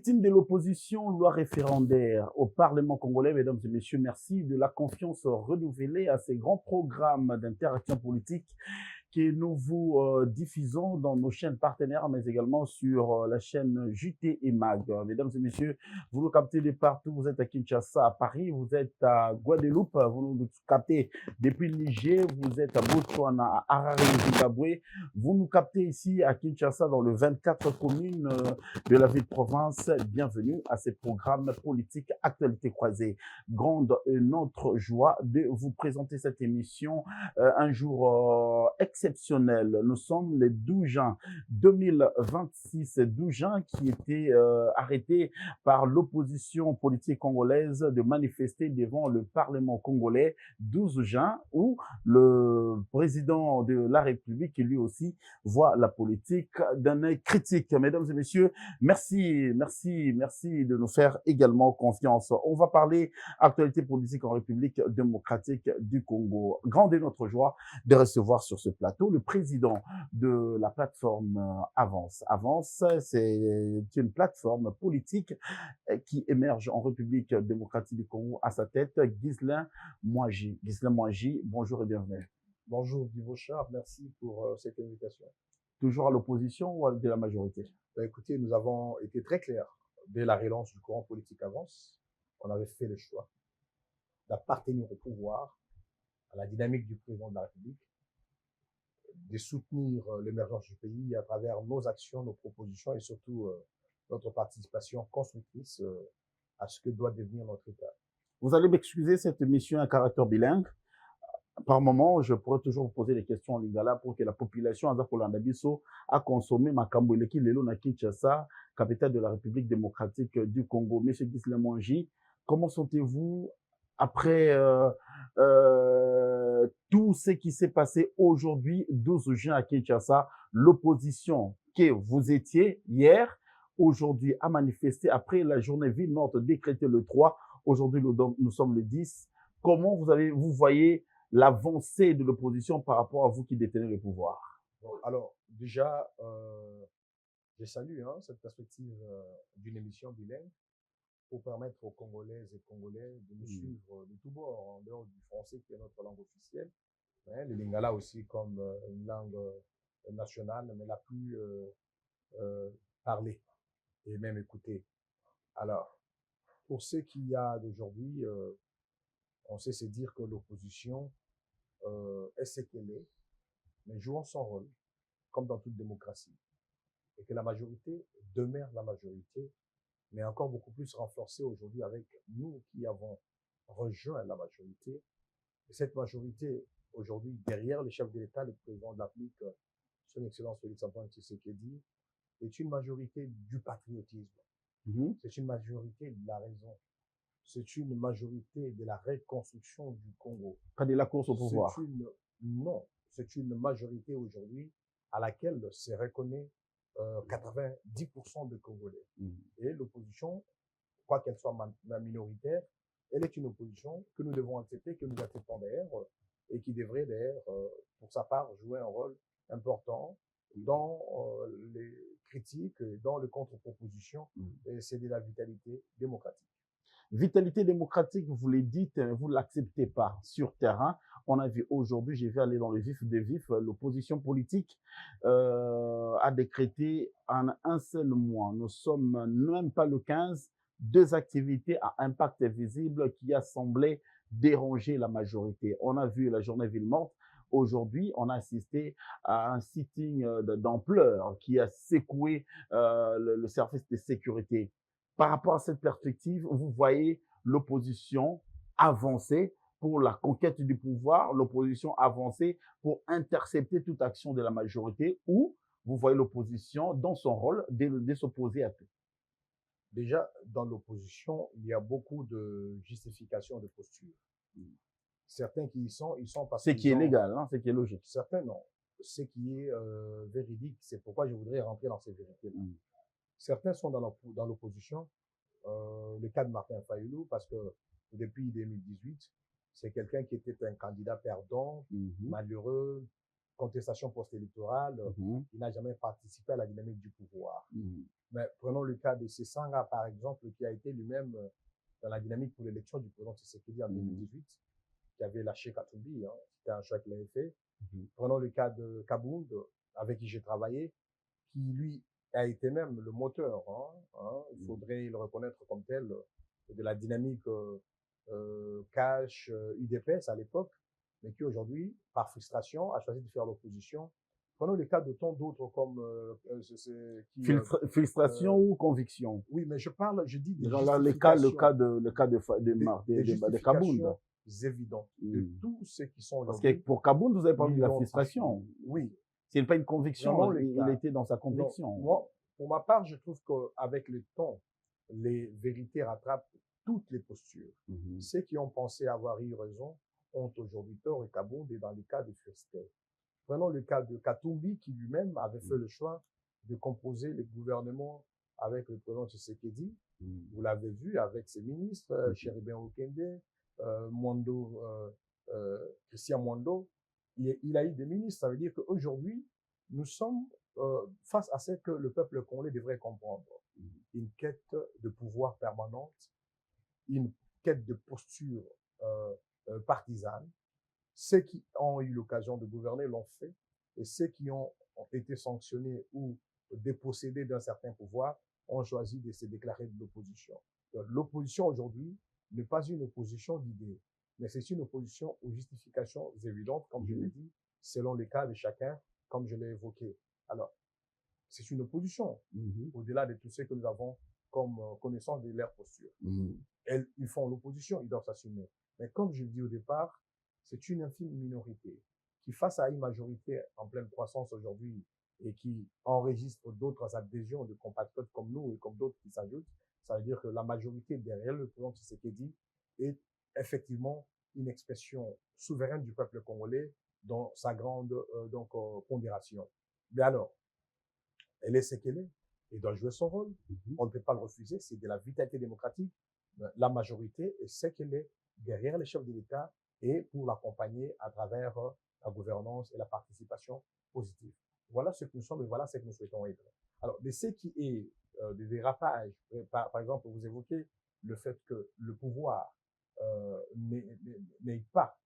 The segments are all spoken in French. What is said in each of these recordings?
Meeting de l'opposition, loi référendaire au Parlement congolais. Mesdames et messieurs, merci de la confiance renouvelée à ces grands programmes d'interaction politique que nous vous diffusons dans nos chaînes partenaires, mais également sur la chaîne JT et MAG. Mesdames et messieurs, vous nous captez de partout. Vous êtes à Kinshasa, à Paris, vous êtes à Guadeloupe, vous nous captez depuis le Niger, vous êtes à Botswana, à Harare, au Zimbabwe. Vous nous captez ici à Kinshasa, dans le 24 communes de la ville-province. Bienvenue à ces programmes politiques Actualité croisée. Grande notre joie de vous présenter cette émission un jour exceptionnel. Nous sommes le 12 juin 2026, 12 juin qui était arrêté par l'opposition politique congolaise de manifester devant le Parlement congolais. 12 juin où le président de la République lui aussi voit la politique d'un œil critique. Mesdames et messieurs, merci de nous faire également confiance. On va parler actualité politique en République démocratique du Congo. Grande est notre joie de recevoir sur ce plateau le président de la plateforme Avance. Avance, c'est une plateforme politique qui émerge en République démocratique du Congo. À sa tête, Ghislain Mwangi. Ghislain Mwangi, bonjour et bienvenue. Bonjour Guy Vauchard, merci pour cette invitation. Toujours à l'opposition ou de la majorité? Écoutez, nous avons été très clairs dès la relance du courant politique Avance. On avait fait le choix d'appartenir au pouvoir, à la dynamique du président de la République, de soutenir l'émergence du pays à travers nos actions, nos propositions et surtout notre participation constructrice à ce que doit devenir notre État. Vous allez m'excuser, cette émission a un caractère bilingue. Par moment, je pourrais toujours vous poser des questions en lingala pour que la population a consommé Makambo Eleki Lelo na Kinshasa, capitale de la République démocratique du Congo. Monsieur Ghislain Mwangi, comment sentez-vous après tout ce qui s'est passé aujourd'hui, 12 juin à Kinshasa, l'opposition que vous étiez hier, aujourd'hui a manifesté après la journée ville morte décrétée le 3, aujourd'hui nous sommes le 10. Comment vous voyez l'avancée de l'opposition par rapport à vous qui détenez le pouvoir? Bon, alors, déjà, je salue cette perspective d'une émission bilingue pour permettre aux Congolaises et Congolais de nous suivre de tous bords, en dehors du français qui est notre langue officielle, le lingala aussi comme une langue nationale, mais la plus parlée et même écoutée. Alors, pour ce qu'il y a d'aujourd'hui, on sait se dire que l'opposition est ce qu'elle est, mais jouant son rôle, comme dans toute démocratie, et que la majorité demeure la majorité, mais encore beaucoup plus renforcée aujourd'hui avec nous qui avons rejoint la majorité. Et cette majorité, aujourd'hui, derrière le chef de l'État, le président de l'Afrique, son Excellence Félix-Antoine Tshisekedi, est une majorité du patriotisme. C'est une majorité de la raison. C'est une majorité de la reconstruction du Congo. Pas de la course au pouvoir. Non, c'est une majorité aujourd'hui à laquelle se reconnaît 90% de Congolais. Et l'opposition, quoi qu'elle soit minoritaire, elle est une opposition que nous devons accepter, que nous acceptons d'ailleurs, et qui devrait d'ailleurs, pour sa part, jouer un rôle important dans les critiques, dans les contre-propositions, et c'est de la vitalité démocratique. Vitalité démocratique, vous le dites, vous ne l'acceptez pas sur terrain. On a vu aujourd'hui, je vais aller dans le vif des vifs, l'opposition politique a décrété en un seul mois, nous sommes même pas le 15, 2 activités à impact visible qui a semblé déranger la majorité. On a vu la journée ville morte. Aujourd'hui, on a assisté à un sitting d'ampleur qui a secoué le service de sécurité. Par rapport à cette perspective, vous voyez l'opposition avancer pour la conquête du pouvoir, l'opposition avancer pour intercepter toute action de la majorité, ou vous voyez l'opposition dans son rôle de s'opposer à tout? Déjà, dans l'opposition, il y a beaucoup de justifications de posture. Certains qui y sont, ils sont parce que... Ce qui est légal, ce qui est logique. Certains, non. Ce qui est véridique, c'est pourquoi je voudrais rentrer dans ces vérités-là. Certains sont dans l'opposition, le cas de Martin Fayulu, parce que depuis 2018, c'est quelqu'un qui était un candidat perdant, malheureux, contestation post-électorale, il n'a jamais participé à la dynamique du pouvoir. Mais prenons le cas de Sesanga, par exemple, qui a été lui-même dans la dynamique pour l'élection du président Tshisekedi en 2018, qui avait lâché Katumbi, hein, c'était un choix qu'il avait fait. Prenons le cas de Kabound, avec qui j'ai travaillé, qui lui a été même le moteur, il faudrait le reconnaître comme tel, de la dynamique cash UDPS à l'époque, mais qui aujourd'hui, par frustration, a choisi de faire l'opposition. Prenons le cas de tant d'autres comme frustration ou conviction. Oui, mais je dis des le cas de Kabound. Évidentes de tous ceux qui sont parce que pour Kabound, vous avez parlé de la frustration. Oui. Ce n'est pas une conviction, il était dans sa conviction. Non, moi, pour ma part, je trouve qu'avec le temps, les vérités rattrapent toutes les postures. Ceux qui ont pensé avoir eu raison ont aujourd'hui tort, et Kabound est dans le cas de Fustel. Prenons le cas de Katumbi, qui lui-même avait fait le choix de composer le gouvernement avec le président Tshisekedi. Vous l'avez vu avec ses ministres, Chéribin Okende, Christian Mwando. Il a eu des ministres. Ça veut dire qu'aujourd'hui, nous sommes face à ce que le peuple congolais devrait comprendre. Une quête de pouvoir permanente, une quête de posture partisane. Ceux qui ont eu l'occasion de gouverner l'ont fait, et ceux qui ont été sanctionnés ou dépossédés d'un certain pouvoir ont choisi de se déclarer de l'opposition. L'opposition aujourd'hui n'est pas une opposition d'idées, mais c'est une opposition aux justifications évidentes, comme je l'ai dit, selon les cas de chacun, comme je l'ai évoqué. Alors, c'est une opposition, au-delà de tout ce que nous avons comme connaissance de leur posture. Ils font l'opposition, ils doivent s'assumer. Mais comme je l'ai dit au départ, c'est une infime minorité qui, face à une majorité en pleine croissance aujourd'hui et qui enregistre d'autres adhésions de compatriotes comme nous et comme d'autres qui s'ajoutent, ça veut dire que la majorité derrière le président Tshisekedi est effectivement une expression souveraine du peuple congolais dans sa grande pondération. Mais alors, elle est ce qu'elle est, elle doit jouer son rôle. On ne peut pas le refuser, c'est de la vitalité démocratique. La majorité est ce qu'elle est derrière les chefs de l'État et pour l'accompagner à travers la gouvernance et la participation positive. Voilà ce que nous sommes et voilà ce que nous souhaitons être. Alors, de ce qui est des dérapages, par exemple, vous évoquez le fait que le pouvoir n'ait pas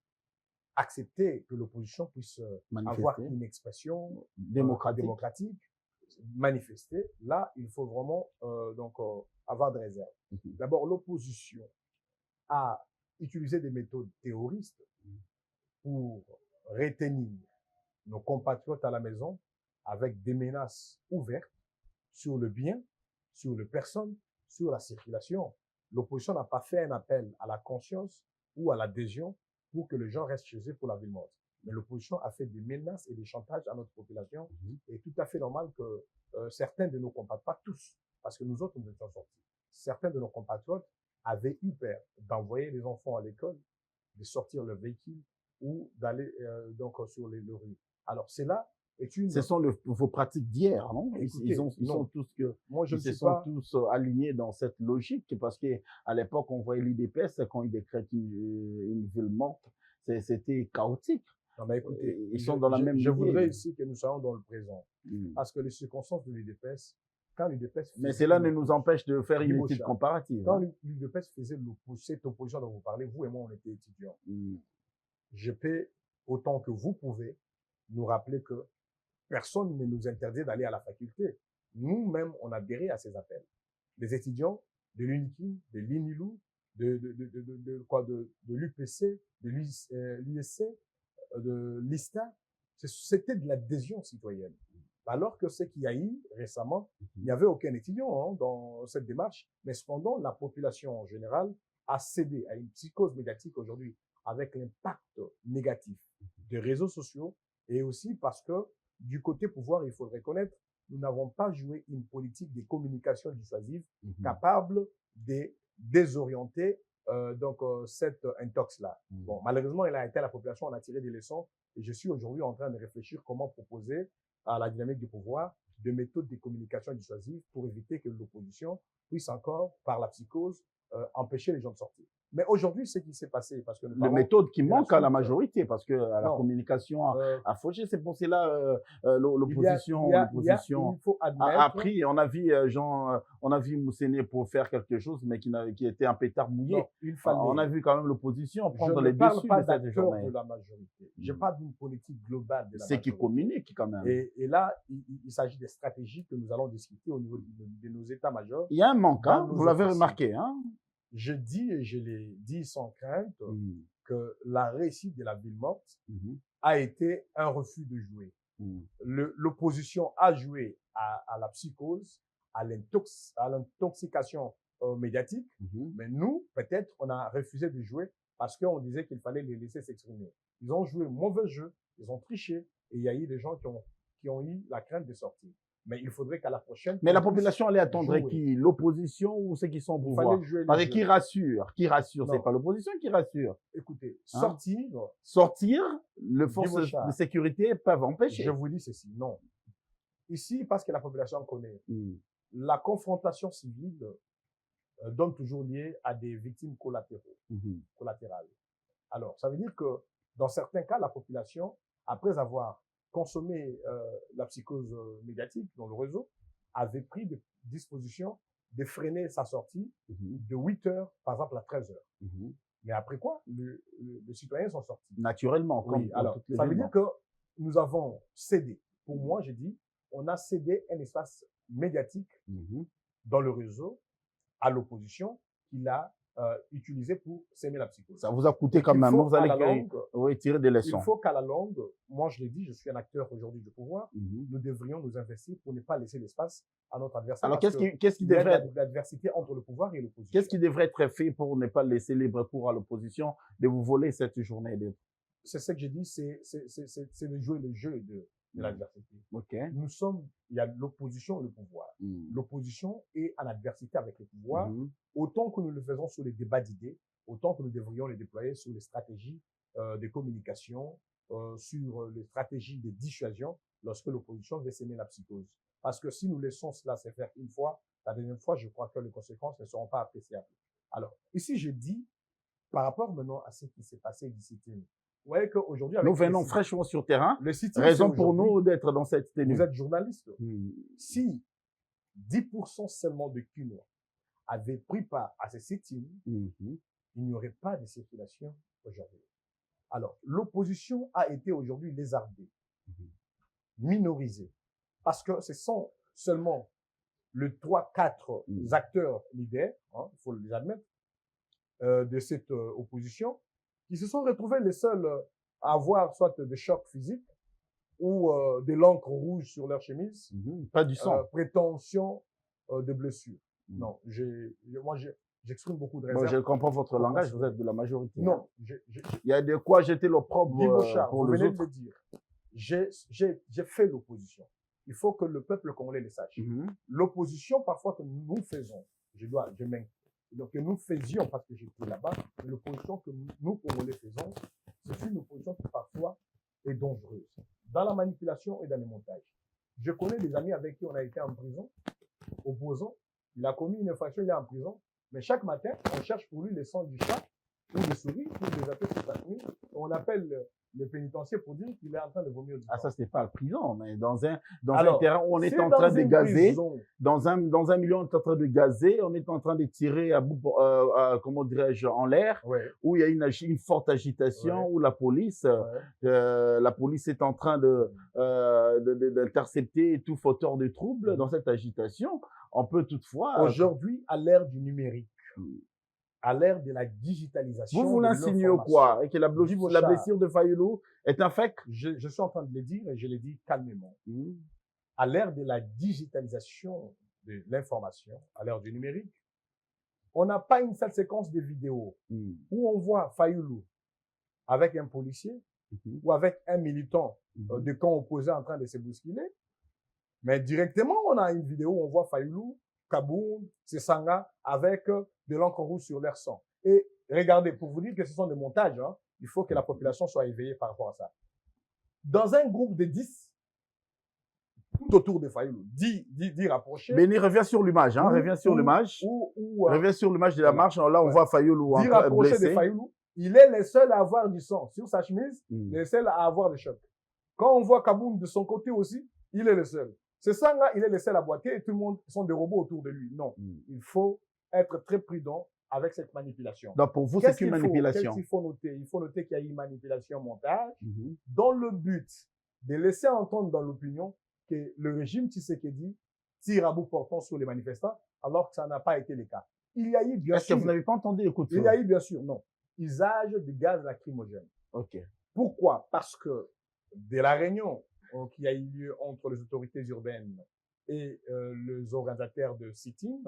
accepté que l'opposition puisse avoir une expression démocratique, manifester. Là, il faut vraiment avoir des réserves. D'abord, l'opposition a utilisé des méthodes terroristes pour retenir nos compatriotes à la maison avec des menaces ouvertes sur le bien, sur les personnes, sur la circulation. L'opposition n'a pas fait un appel à la conscience ou à l'adhésion pour que les gens restent chez eux pour la ville morte. Mais l'opposition a fait des menaces et des chantages à notre population. Et tout à fait normal que certains de nos compatriotes, pas tous, parce que nous autres, nous étions sortis, certains de nos compatriotes avaient eu peur d'envoyer les enfants à l'école, de sortir le véhicule ou d'aller sur les rues. Alors, c'est là ce sont vos pratiques d'hier, non? Écoutez, ils sont tous alignés dans cette logique, parce qu'à l'époque, on voyait l'UDPS, quand ils décrètent une ville morte, c'était chaotique. Non, mais écoutez, ils sont dans la même idée. Je voudrais ici que nous soyons dans le présent, parce que les circonstances de l'UDPS, quand l'UDPS... Mais cela ne nous empêche de faire une étude comparative. Quand l'UDPS faisait cette opposition dont vous parlez, vous et moi, on était étudiants. Je peux, autant que vous pouvez, nous rappeler que personne ne nous interdit d'aller à la faculté. Nous-mêmes, on adhérait à ces appels. Les étudiants de l'UNIKI, de l'INILU, de l'UPC, de l'USC, de l'ISTA, c'était de l'adhésion citoyenne. Alors que ce qu'il y a eu récemment, il n'y avait aucun étudiant dans cette démarche, mais cependant, la population en général a cédé à une psychose médiatique aujourd'hui avec l'impact négatif des réseaux sociaux et aussi parce que du côté pouvoir, il faut le reconnaître, nous n'avons pas joué une politique de communication dissuasive capable de désorienter cette intox-là. Bon, malheureusement, elle a été à la population, on a tiré des leçons et je suis aujourd'hui en train de réfléchir comment proposer à la dynamique du pouvoir des méthodes de communication dissuasive pour éviter que l'opposition puisse encore, par la psychose, empêcher les gens de sortir. Mais aujourd'hui, ce qui s'est passé, parce que nous Les parlons méthodes qui de la manquent à la suite, majorité, parce que la non, communication a fauché. C'est pour cela l'opposition il faut a admettre, pris. On a vu on a vu Moussene pour faire quelque chose, mais qui était un pétard mouillé. non, il On a fallait. vu quand même l'opposition Je prendre ne les parle dessus pas de cette d'acteurs journée. de la majorité. Je parle d'une politique globale de la C'est qui majorité. communique quand même. Et là, il s'agit des stratégies que nous allons discuter au niveau de nos états-majors. Il y a un manque, dans hein, nos vous l'avez officiers. remarqué. Hein. Je dis, et je l'ai dit sans crainte, Mm. que la réussite de la ville morte Mhm. a été un refus de jouer. Mm. L'opposition a joué à la psychose, à l'intoxication médiatique, Mhm. mais nous, peut-être, on a refusé de jouer parce qu'on disait qu'il fallait les laisser s'exprimer. Ils ont joué mauvais jeu, ils ont triché, et il y a eu des gens qui ont eu la crainte de sortir. Mais il faudrait qu'à la prochaine... Mais la population allait attendre jouer. qui? L'opposition ou ceux qui sont au Il pouvoir? fallait jouer Parce le que jeu. qui rassure? Qui rassure? C'est Non. pas l'opposition qui rassure. Écoutez, Hein? sortir, Les forces Bochard. de sécurité peuvent empêcher. je vous dis ceci, non. Ici, parce que la population connaît, Mm. la confrontation civile donne toujours lieu à des victimes Mhm. collatérales. Alors, ça veut dire que dans certains cas, la population, après avoir consommé la psychose médiatique dans le réseau, avait pris des dispositions de freiner sa sortie Mhm. de 8 heures, par exemple, à 13 heures. Mhm. Mais après quoi, les citoyens sont sortis. Naturellement, comme Oui, dans alors, toutes les ça veut villes. dire que nous avons cédé. Pour moi, j'ai dit, on a cédé un espace médiatique Mhm. dans le réseau à l'opposition qu'il a utilisé pour s'aimer la psychose. Ça vous a coûté quand Il même. faut Vous à allez la longue, oui, tirer des leçons. il faut qu'à la longue, moi je l'ai dit, je suis un acteur aujourd'hui du pouvoir, Mhm. nous devrions nous investir pour ne pas laisser l'espace à notre adversaire. Alors, parce qu'est-ce qui qu'il y a devrait être, de l'adversité entre le pouvoir et l'opposition. qu'est-ce qui devrait être fait pour ne pas laisser libre cours à l'opposition de vous voler cette journée? C'est ce que j'ai dit, c'est de jouer le jeu de l'adversité. OK. Il y a l'opposition et le pouvoir. Mm. L'opposition est en adversité avec le pouvoir. Mhm. Autant que nous le faisons sur les débats d'idées, autant que nous devrions les déployer sur les stratégies de communication, sur les stratégies de dissuasion lorsque l'opposition veut s'aimer la psychose. Parce que si nous laissons cela se faire une fois, la deuxième fois, je crois que les conséquences ne seront pas appréciables. Alors, ici, je dis, par rapport maintenant à ce qui s'est passé d'ici, vous voyez qu'aujourd'hui, Nous venons fraîchement sur terrain. le site, Raison pour nous d'être dans cette tenue. vous êtes journaliste. Mm. Si 10% seulement de Kinois avaient pris part à ces sit-ins, Mhm. il n'y aurait pas de circulation aujourd'hui. Alors, l'opposition a été aujourd'hui lézardée, minorisée, parce que ce sont seulement les 3-4 acteurs leaders, hein, il faut les admettre, de cette opposition, qui se sont retrouvés les seuls à avoir soit des chocs physiques ou de l'encre rouge sur leur chemise, Mhm. Pas du sang. prétention de blessure. Mm. Non, moi, j'exprime beaucoup de Bon, réserves. je comprends votre Pour langage, considérer. vous êtes de la majorité. Non, Il y a de quoi jeter l'opprobre Guy Bochard, pour vous les venez de autres. le dire. J'ai fait l'opposition. Il faut que le peuple congolais le sache. Mhm. L'opposition, parfois, que nous faisons, donc que nous faisions parce que j'étais là-bas, l'opposition que nous, Congolais, faisons, c'est une opposition qui parfois est dangereuse. Dans la manipulation et dans les montages. Je connais des amis avec qui on a été en prison, opposants. Il a commis une infraction, il est en prison. Mais chaque matin, on cherche pour lui le sang du chat ou des souris, ou des appels sur sa nuit. On appelle le pénitencier pour dire qu'il est en train de vomir du Ah, sang. ça, c'est pas la prison, mais dans un Alors, terrain où on est c'est en dans train de une gazer, prison. dans un milieu, on est en train de gazer, on est en train de tirer à bout, comment dirais-je, en l'air, Ouais, où il y a une forte agitation, Ouais. où la police est en train d'intercepter tout fauteur de troubles dans cette agitation. On peut toutefois... Aujourd'hui, à l'ère du numérique, à l'ère de la digitalisation. vous de l'insinuez l'information, quoi? Et que la Guy Bochard. blessure de Fayoulou est un fake? je suis en train de le dire et je le dis calmement. Mm. À l'ère de la digitalisation de l'information, à l'ère du numérique, on n'a pas une seule séquence de vidéos Mm. où on voit Fayoulou avec un policier Mhm. ou avec un militant Mhm. de camp opposé en train de se bousculer. Mais directement, on a une vidéo où on voit Fayoulou, Kaboum, Sesanga avec de l'encre rouge sur leur sang. Et regardez, pour vous dire que ce sont des montages, hein, il faut que la population soit éveillée par rapport à ça. Dans un groupe de 10, tout autour de Fayoulou, d'y rapprocher. Béni revient sur l'image, hein, revient sur l'image. Revient sur l'image de la marche. Là, on voit Fayoulou d'y rapprocher de Fayoulou. Il est le seul à avoir du sang sur sa chemise, le seul à avoir des chocs. Quand on voit Kaboum de son côté aussi, il est le seul. Ce sang-là, il est le seul à boiter et tout le monde sont des robots autour de lui. Non, il faut être très prudent avec cette manipulation. Donc, pour vous, c'est une manipulation. Qu'est-ce qu'il faut noter? Il faut noter qu'il y a eu une manipulation montage dans le but de laisser entendre dans l'opinion que le régime Tshisekedi tire à bout portant sur les manifestants, alors que ça n'a pas été le cas. Il y a eu, bien sûr. Est-ce que vous n'avez pas entendu le coup de feu? Il y a eu, bien sûr, non. Usage de gaz lacrymogène. OK. Pourquoi? Parce que de la réunion qui a eu lieu entre les autorités urbaines et les organisateurs de sit-in,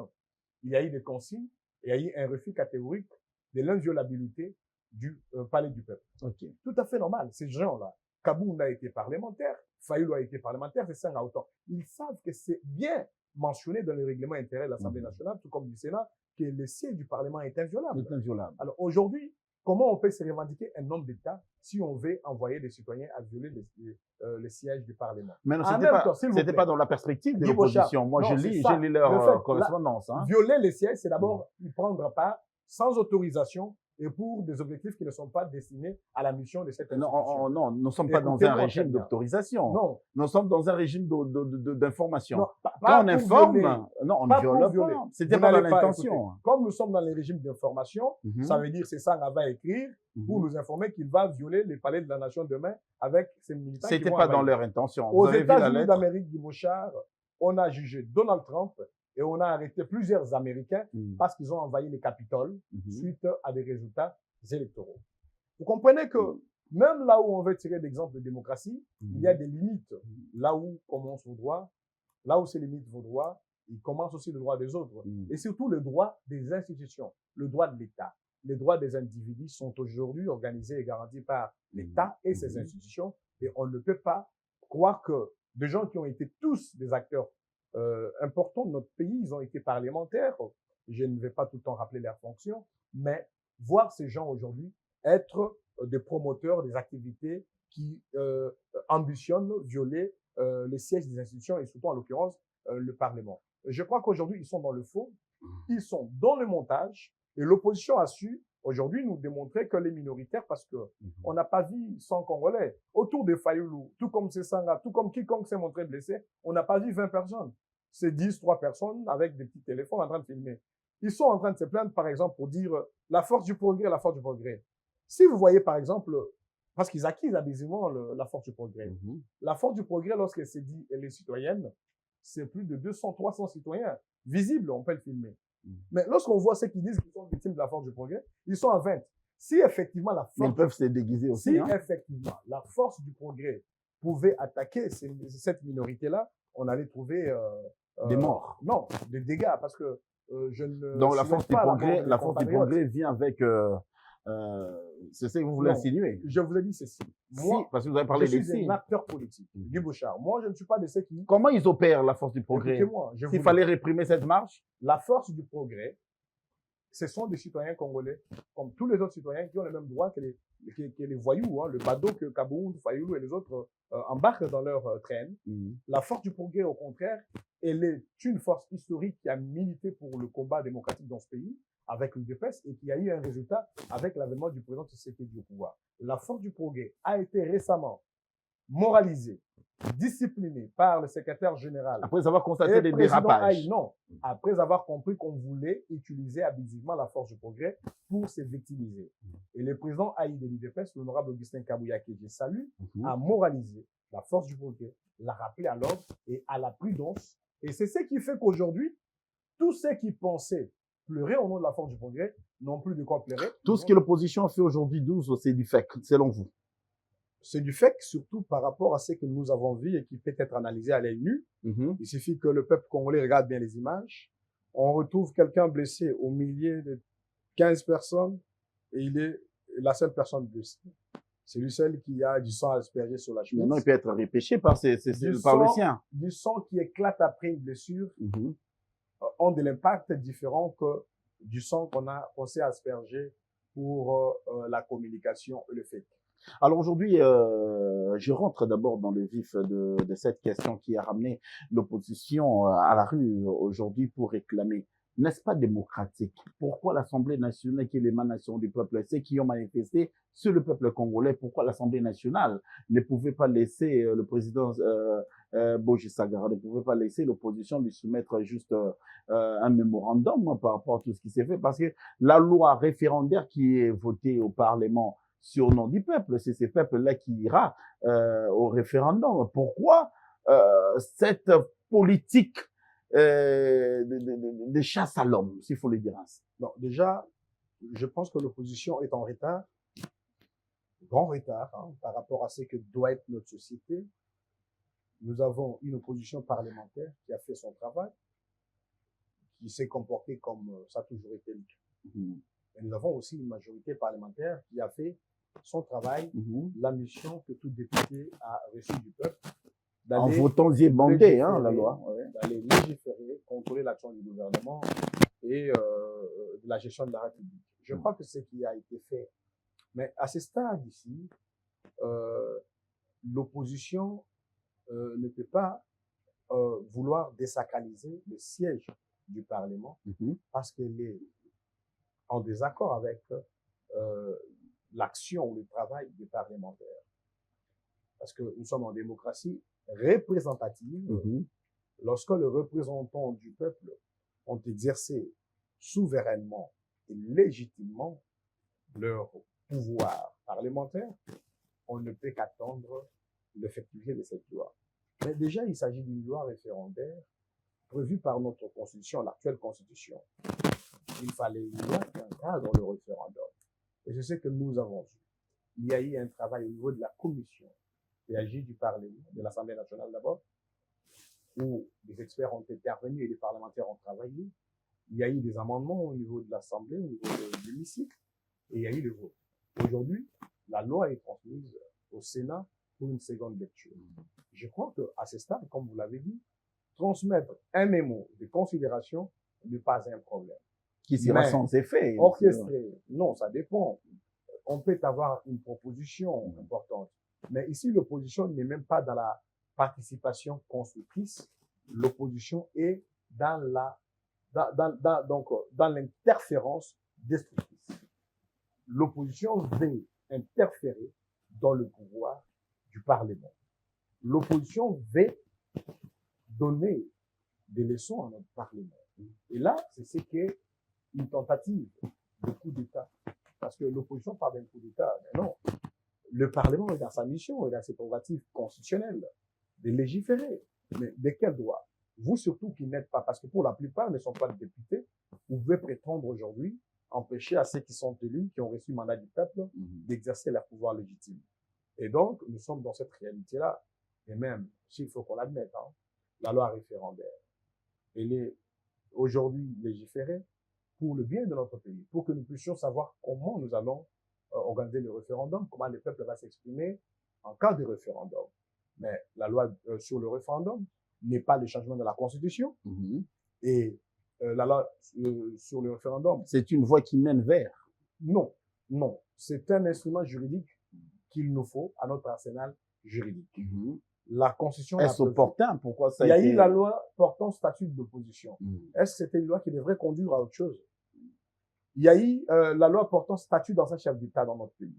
il y a eu des consignes et il y a eu un refus catégorique de l'inviolabilité du palais du peuple. OK. Tout à fait normal. Ces gens-là, Kaboum a été parlementaire, Fayoulou a été parlementaire, c'est ça à autant. Ils savent que c'est bien mentionné dans le règlement intérieur de l'Assemblée nationale, tout comme du Sénat, que le siège du Parlement est inviolable. C'est inviolable. Alors aujourd'hui, comment on peut se revendiquer un homme d'État si on veut envoyer des citoyens à violer le siège du Parlement? Mais non, c'était pas dans la perspective de l'opposition. Moi, j'ai lu leur correspondance. Violer les sièges, c'est d'abord y prendre part sans autorisation et pour des objectifs qui ne sont pas destinés à la mission de cette institution. Non, nous ne sommes pas dans un régime d'autorisation. Non. Nous sommes dans un régime d'information. Quand on informe, non, on ne viole pas. C'était pas dans l'intention. Comme nous sommes dans les régimes d'information, ça veut dire c'est ça qu'on va écrire pour nous informer qu'il va violer les palais de la nation demain avec ses militants. C'était pas dans leur intention. Aux États-Unis d'Amérique, Guy Bouchard, on a jugé Donald Trump et on a arrêté plusieurs Américains parce qu'ils ont envahi les Capitoles suite à des résultats électoraux. Vous comprenez que même là où on veut tirer d'exemples de démocratie, il y a des limites. Là où commencent vos droits, là où se limitent vos droits, il commence aussi le droit des autres. Et surtout le droit des institutions, le droit de l'État. Les droits des individus sont aujourd'hui organisés et garantis par l'État et ses institutions. Et on ne peut pas croire que des gens qui ont été tous des acteurs importants de notre pays, ils ont été parlementaires. Je ne vais pas tout le temps rappeler leurs fonctions, mais voir ces gens aujourd'hui être des promoteurs des activités qui ambitionnent violer les sièges des institutions et surtout en l'occurrence le Parlement. Je crois qu'aujourd'hui ils sont dans le faux, ils sont dans le montage et l'opposition a su aujourd'hui nous démontrer que les minoritaires, parce que on n'a pas vu 100 Congolais autour de Fayoulou, tout comme Sessanga, tout comme quiconque s'est montré blessé, on n'a pas vu 20 personnes. C'est 10, 3 personnes avec des petits téléphones en train de filmer. Ils sont en train de se plaindre, par exemple, pour dire la force du progrès, la force du progrès. Si vous voyez, par exemple, parce qu'ils acquisent abusivement la force du progrès. La force du progrès, lorsqu'elle s'est dit, elle est citoyenne, c'est plus de 200, 300 citoyens visibles, on peut le filmer. Mais lorsqu'on voit ceux qui disent qu'ils sont victimes de la force du progrès, ils sont à 20. Si effectivement la force... Ils peuvent se déguiser aussi. Si effectivement la force du progrès pouvait attaquer cette minorité-là, on allait trouver... des morts. Non, des dégâts, parce que je ne... Donc la force du progrès vient avec... c'est ce que vous voulez insinuer. Je vous ai dit ceci. Moi, parce que vous avez parlé je suis un acteur politique. Guy Bouchard. Moi, je ne suis pas de ceux qui... Comment ils opèrent la force du progrès? Écoutez-moi. S'il fallait réprimer cette marche? La force du progrès, ce sont des citoyens congolais, comme tous les autres citoyens qui ont les mêmes droits que les voyous, le badaud que Kaboum, Fayoulou et les autres embarquent dans leur train. La force du progrès, au contraire, elle est une force historique qui a milité pour le combat démocratique dans ce pays, avec l'UDPS, et qui a eu un résultat avec l'avènement du président Tshisekedi au pouvoir. La force du progrès a été récemment moralisée, disciplinée par le secrétaire général. Après avoir constaté des dérapages. Non, après avoir compris qu'on voulait utiliser abusivement la force du progrès pour se victimiser. Et le président Haï de l'UDPS, l'honorable Augustin Kabouya, que je salue, a moralisé la force du progrès, l'a rappelé à l'ordre et à la prudence. Et c'est ce qui fait qu'aujourd'hui, tous ceux qui pensaient pleurer au nom de la force du progrès n'ont plus de quoi pleurer. Tout ce que l'opposition fait aujourd'hui, 12, c'est du fait, selon vous? C'est du fait, surtout par rapport à ce que nous avons vu et qui peut être analysé à l'œil nu. Il suffit que le peuple congolais regarde bien les images. On retrouve quelqu'un blessé au milieu de 15 personnes et il est la seule personne blessée. C'est lui seul qui a du sang aspergé sur la chemise. Maintenant, il peut être repêché par le sien. Du sang qui éclate après une blessure ont de l'impact différent que du sang qu'on s'est aspergé pour la communication et le fait. Alors aujourd'hui, je rentre d'abord dans le vif de cette question qui a ramené l'opposition à la rue aujourd'hui pour réclamer, n'est-ce pas démocratique? Pourquoi l'Assemblée nationale, qui est l'émanation du peuple, ceux qui ont manifesté, c'est le peuple congolais, pourquoi l'Assemblée nationale ne pouvait pas laisser le président Boji Sagara, ne pouvait pas laisser l'opposition lui soumettre juste un mémorandum par rapport à tout ce qui s'est fait? Parce que la loi référendaire qui est votée au Parlement sur le nom du peuple, c'est ce peuple-là qui ira au référendum. Pourquoi cette politique de chasse à l'homme, s'il faut le dire ainsi? Non, déjà, je pense que l'opposition est en retard, grand retard, hein, par rapport à ce que doit être notre société. Nous avons une opposition parlementaire qui a fait son travail, qui s'est comportée comme ça a toujours été le cas. Et nous avons aussi une majorité parlementaire qui a fait son travail, la mission que tout député a reçue du peuple. En votant y bandé, hein, la loi. Ouais. D'aller légiférer, contrôler l'action du gouvernement et de la gestion de la République. Je crois que c'est ce qui a été fait. Mais à ce stade ici, l'opposition ne peut pas vouloir désacraliser le siège du Parlement parce qu'elle est en désaccord avec l'action ou le travail des parlementaires. Parce que nous sommes en démocratie représentative. Lorsque les représentants du peuple ont exercé souverainement et légitimement leur pouvoir parlementaire, on ne peut qu'attendre l'effectivité de cette loi. Mais déjà, il s'agit d'une loi référendaire prévue par notre constitution, l'actuelle constitution. Il fallait une loi qui encadre le référendum. Et c'est ce que nous avons vu. Il y a eu un travail au niveau de la commission PAJ du Parlement, de l'Assemblée nationale d'abord, où les experts ont intervenu et les parlementaires ont travaillé. Il y a eu des amendements au niveau de l'Assemblée, au niveau de l'hémicycle, et il y a eu le vote. Aujourd'hui, la loi est transmise au Sénat pour une seconde lecture. Je crois qu'à ce stade, comme vous l'avez dit, transmettre un mémo de considération n'est pas un problème. Qui sera sans effet. Orchestré, non, ça dépend. On peut avoir une proposition importante. Mais ici, l'opposition n'est même pas dans la participation constructrice. L'opposition est dans l'interférence destructrice. L'opposition veut interférer dans le pouvoir du Parlement. L'opposition veut donner des leçons à notre Parlement. Et là, c'est ce qu'est une tentative de coup d'État. Parce que l'opposition parle d'un coup d'État, mais non. Le Parlement est dans sa mission, il a ses prérogatives constitutionnelles de légiférer. Mais de quel droit? Vous surtout qui n'êtes pas, parce que pour la plupart ne sont pas des députés, vous pouvez prétendre aujourd'hui empêcher à ceux qui sont élus, qui ont reçu le mandat du peuple, d'exercer leur pouvoir légitime. Et donc, nous sommes dans cette réalité-là. Et même, s'il faut qu'on l'admette, hein, la loi référendaire, elle est aujourd'hui légiférée pour le bien de notre pays, pour que nous puissions savoir comment nous allons organiser le référendum, comment le peuple va s'exprimer en cas de référendum. Mais la loi sur le référendum n'est pas le changement de la Constitution. Et la loi sur le référendum... C'est une voie qui mène vers. Non, non. C'est un instrument juridique qu'il nous faut à notre arsenal juridique. La Constitution... Est-ce opportun? Pourquoi ça Il y a eu la loi portant statut d'opposition. Est-ce que c'était une loi qui devrait conduire à autre chose? Il y a eu la loi portant statut d'ancien chef d'État dans notre pays.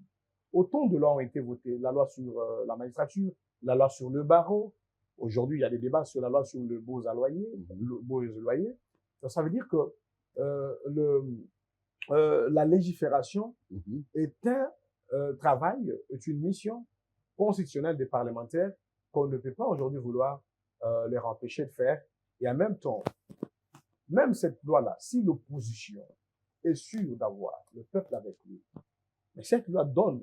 Autant de lois ont été votées. La loi sur la magistrature, la loi sur le barreau. Aujourd'hui, il y a des débats sur la loi sur le beaux à loyer, le beaux loyer. Donc, ça veut dire que la légifération est un travail, est une mission constitutionnelle des parlementaires qu'on ne peut pas aujourd'hui vouloir leur empêcher de faire. Et en même temps, même cette loi-là, si l'opposition est sûre d'avoir le peuple avec lui, mais cette loi donne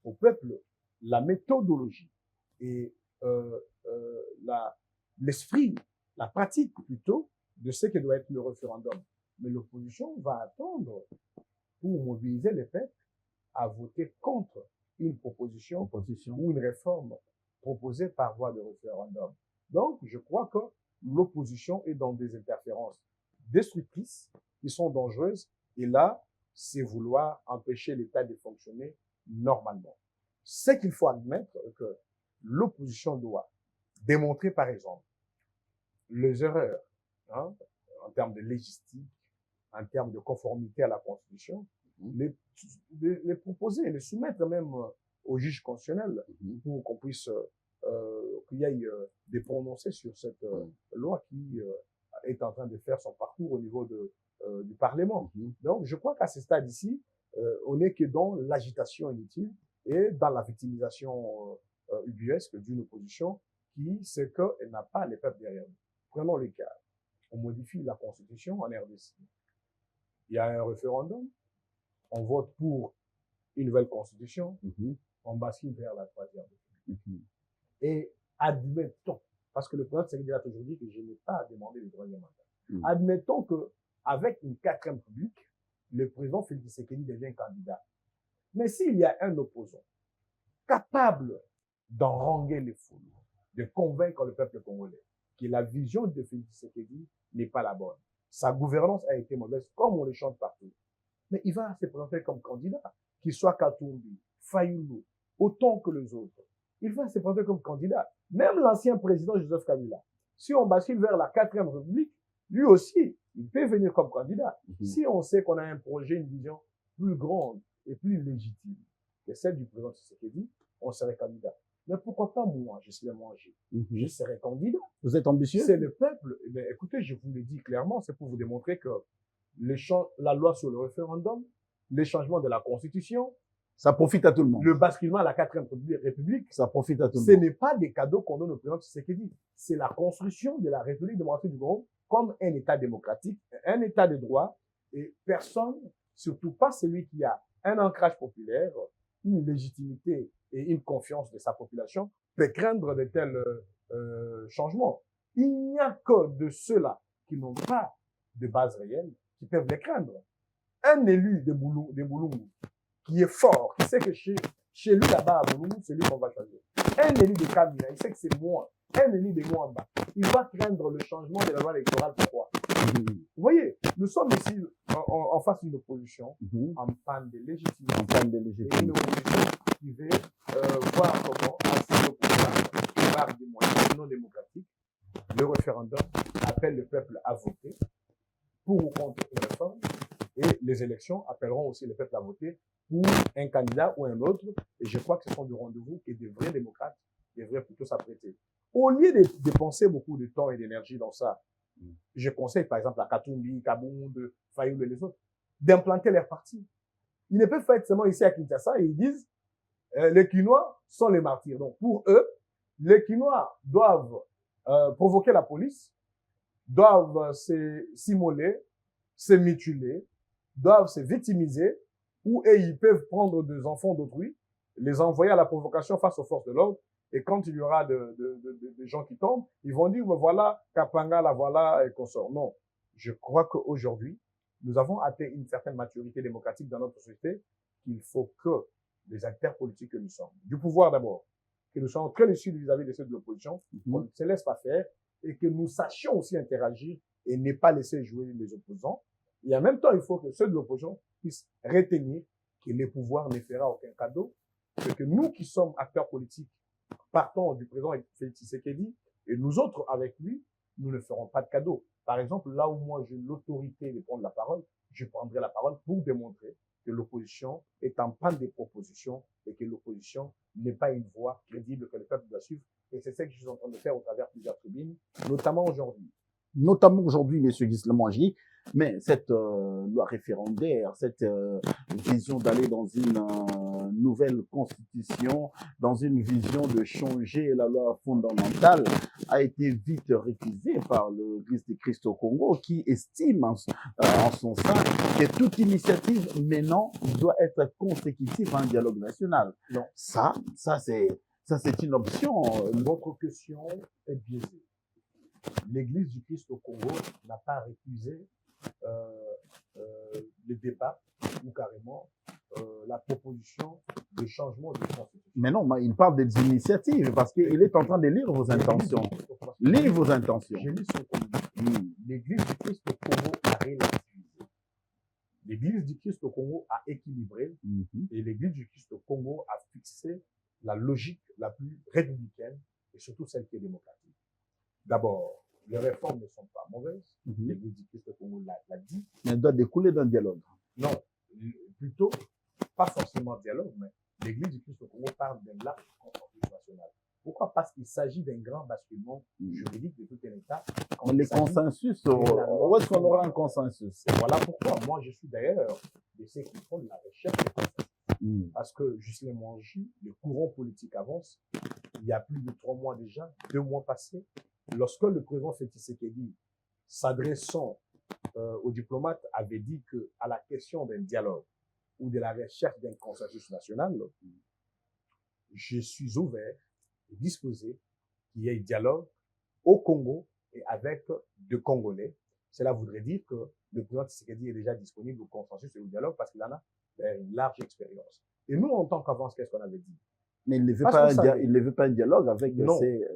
au peuple la méthodologie et l'esprit, la pratique plutôt, de ce que doit être le référendum. Mais l'opposition va attendre pour mobiliser les peuples à voter contre une proposition ou une réforme proposée par voie de référendum. Donc, je crois que l'opposition est dans des interférences destructrices qui sont dangereuses. Et là, c'est vouloir empêcher l'État de fonctionner normalement. c'est qu'il faut admettre que l'opposition doit démontrer, par exemple, les erreurs, hein, en termes de légistique, en termes de conformité à la Constitution, les proposer, les soumettre même au juge constitutionnel pour qu'on puisse, qu'il y ait des prononcés sur cette loi qui est en train de faire son parcours au niveau du Parlement. Donc, je crois qu'à ce stade ici, on n'est que dans l'agitation inutile et dans la victimisation ubuesque d'une opposition qui sait qu'elle n'a pas les peuples derrière nous. Prenons les cas. On modifie la Constitution en RDC. Il y a un référendum, on vote pour une nouvelle Constitution, on bascule vers la troisième. Et admettons, parce que le président Tshisekedi a toujours dit que je n'ai pas demandé le troisième mandat. Admettons qu'avec une quatrième République, le président Félix Tshisekedi devient candidat. Mais s'il y a un opposant capable d'enranger les foules, de convaincre le peuple congolais que la vision de Félix Tshisekedi n'est pas la bonne, sa gouvernance a été mauvaise, comme on le chante partout, mais il va se présenter comme candidat, qu'il soit Katumbi, Fayulu, autant que les autres. Il va se présenter comme candidat. Même l'ancien président Joseph Kabila, si on bascule vers la quatrième République, lui aussi, il peut venir comme candidat. Si on sait qu'on a un projet, une vision plus grande et plus légitime que celle du président Tshisekedi, on serait candidat. Mais pourquoi pas moi, je serais mangé. Je serais candidat. Vous êtes ambitieux? C'est le peuple. Eh bien, écoutez, je vous le dis clairement, c'est pour vous démontrer que la loi sur le référendum, les changements de la Constitution, ça profite à tout le monde. Le basculement à la quatrième République, ça profite à tout le monde. Ce n'est pas des cadeaux qu'on donne au président Tshisekedi. C'est la construction de la République démocratique du Congo comme un État démocratique, un État de droit, et personne, surtout pas celui qui a un ancrage populaire, une légitimité et une confiance de sa population, peut craindre de tels changements. Il n'y a que de ceux-là qui n'ont pas de base réelle qui peuvent les craindre. Un élu de Boulungu qui est fort, qui sait que chez lui là-bas à Boulungu, c'est lui qu'on va choisir. Un élu de Kamina, il sait que c'est moi. Un élu de Mwamba, il va craindre le changement de la loi électorale. Pourquoi? Vous voyez, nous sommes ici en face d'une opposition en panne de légitimité. En panne de légitimité. Et une opposition qui veut voir comment, à ce programme, par des moyens non démocratiques, le référendum appelle le peuple à voter pour ou contre une réforme, et les élections appelleront aussi le peuple à voter pour un candidat ou un autre, et je crois que ce sont des rendez-vous que des vrais démocrates devraient plutôt s'apprêter. Au lieu de dépenser beaucoup de temps et d'énergie dans ça, je conseille par exemple à Katumbi, Kabound, Fayulu et les autres, d'implanter leur parti. Ils ne peuvent pas être seulement ici à Kinshasa et ils disent les Quinois sont les martyrs. Donc pour eux, les Quinois doivent provoquer la police, doivent s'immoler, se mutiler, doivent se victimiser, ou ils peuvent prendre des enfants d'autrui, les envoyer à la provocation face aux forces de l'ordre, et quand il y aura des gens qui tombent, ils vont dire, voilà, Kapanga, la voilà, et qu'on sort. Non. Je crois qu'aujourd'hui, nous avons atteint une certaine maturité démocratique dans notre société, qu'il faut que les acteurs politiques que nous sommes, du pouvoir d'abord, que nous soyons très lucides vis-à-vis de ceux de l'opposition, qu'on ne se laisse pas faire, et que nous sachions aussi interagir et ne pas laisser jouer les opposants. Et en même temps, il faut que ceux de l'opposition puissent retenir que le pouvoir ne fera aucun cadeau, et que nous qui sommes acteurs politiques, partons du président Félix Tshisekedi, et nous autres avec lui, nous ne ferons pas de cadeau. Par exemple, là où moi j'ai l'autorité de prendre la parole, je prendrai la parole pour démontrer que l'opposition est en panne des propositions et que l'opposition n'est pas une voie crédible que le peuple doit suivre. Et c'est ce que je suis en train de faire au travers de plusieurs tribunes, notamment aujourd'hui. Notamment aujourd'hui, M. Guislemangi, mais cette loi référendaire, cette vision d'aller dans une nouvelle constitution, dans une vision de changer la loi fondamentale, a été vite récusée par l'Église du Christ au Congo, qui estime en son sein que toute initiative maintenant doit être consécutive à un dialogue national. Non. Ça c'est une option. Votre question est biaisée. L'Église du Christ au Congo n'a pas récusé le débat ou carrément la proposition de changement de constitution. Mais non, il parle des initiatives parce qu'il est en train de lire vos intentions. Lire vos intentions. Je lis son communiqué. L'Église du Christ au Congo a relativisé. l'Église du Christ au Congo a équilibré et l'Église du Christ au Congo a fixé la logique la plus républicaine et surtout celle qui est démocratique. D'abord, les réformes ne sont pas mauvaises. L'Église du Christ au Congo l'a dit. Mais elle doit découler d'un dialogue. Non, plutôt, pas forcément dialogue, mais l'Église du Christ au Congo parle d'un large consensus national. Pourquoi? Parce qu'il s'agit d'un grand basculement juridique de tout un État. Les consensus, où est-ce qu'on aura un consensus? Et voilà pourquoi moi je suis d'ailleurs de ceux qui font de la recherche de consensus. Parce que Ghislain Mangi, le courant politique avance. Il y a plus de 3 mois déjà, 2 mois passés, lorsque le président Félix Tshisekedi, s'adressant aux diplomates, avait dit qu'à la question d'un dialogue ou de la recherche d'un consensus national, je suis ouvert et disposé qu'il y ait dialogue au Congo et avec 2 Congolais. Cela voudrait dire que le président Tshisekedi est déjà disponible au consensus et au dialogue parce qu'il en a une large expérience. Et nous, en tant qu'avance, qu'est-ce qu'on avait dit? Mais il ne veut pas un dialogue avec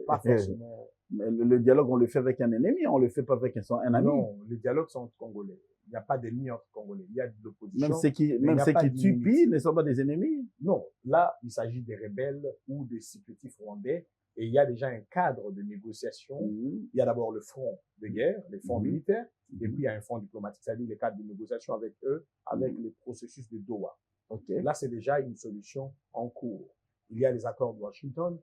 pas forcément. Mais le dialogue, on le fait avec un ennemi, on le fait pas avec un ami. Non, le dialogue, c'est entre Congolais. Il n'y a pas d'ennemis entre Congolais. Il y a de l'opposition. Même ceux qui tuent Pi ne sont pas des ennemis. Non, là, il s'agit des rebelles ou des supplétifs rwandais. Et il y a déjà un cadre de négociation. Il y a d'abord le front de guerre, les fronts militaires, et puis il y a un front diplomatique, c'est-à-dire les cadres de négociation avec eux, avec les processus de Doha. Là, c'est déjà une solution en cours. Il y a les accords de Washington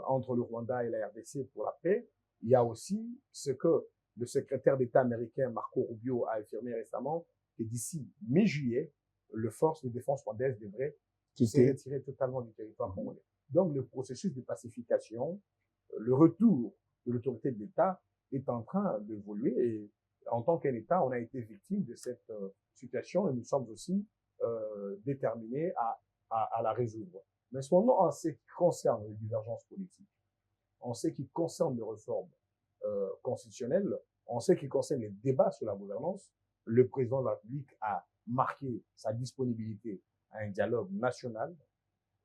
entre le Rwanda et la RDC pour la paix. Il y a aussi ce que le secrétaire d'État américain Marco Rubio a affirmé récemment, que d'ici mi-juillet, les forces de défense rwandaises devraient se retirer totalement du territoire congolais. Donc, le processus de pacification, le retour de l'autorité de l'État est en train d'évoluer et en tant qu'un État, on a été victime de cette situation et nous sommes aussi déterminés à la résoudre. Mais cependant, en ce qui concerne les divergences politiques, en ce qui concerne les réformes constitutionnelles, en ce qui concerne les débats sur la gouvernance, le président de la République a marqué sa disponibilité à un dialogue national,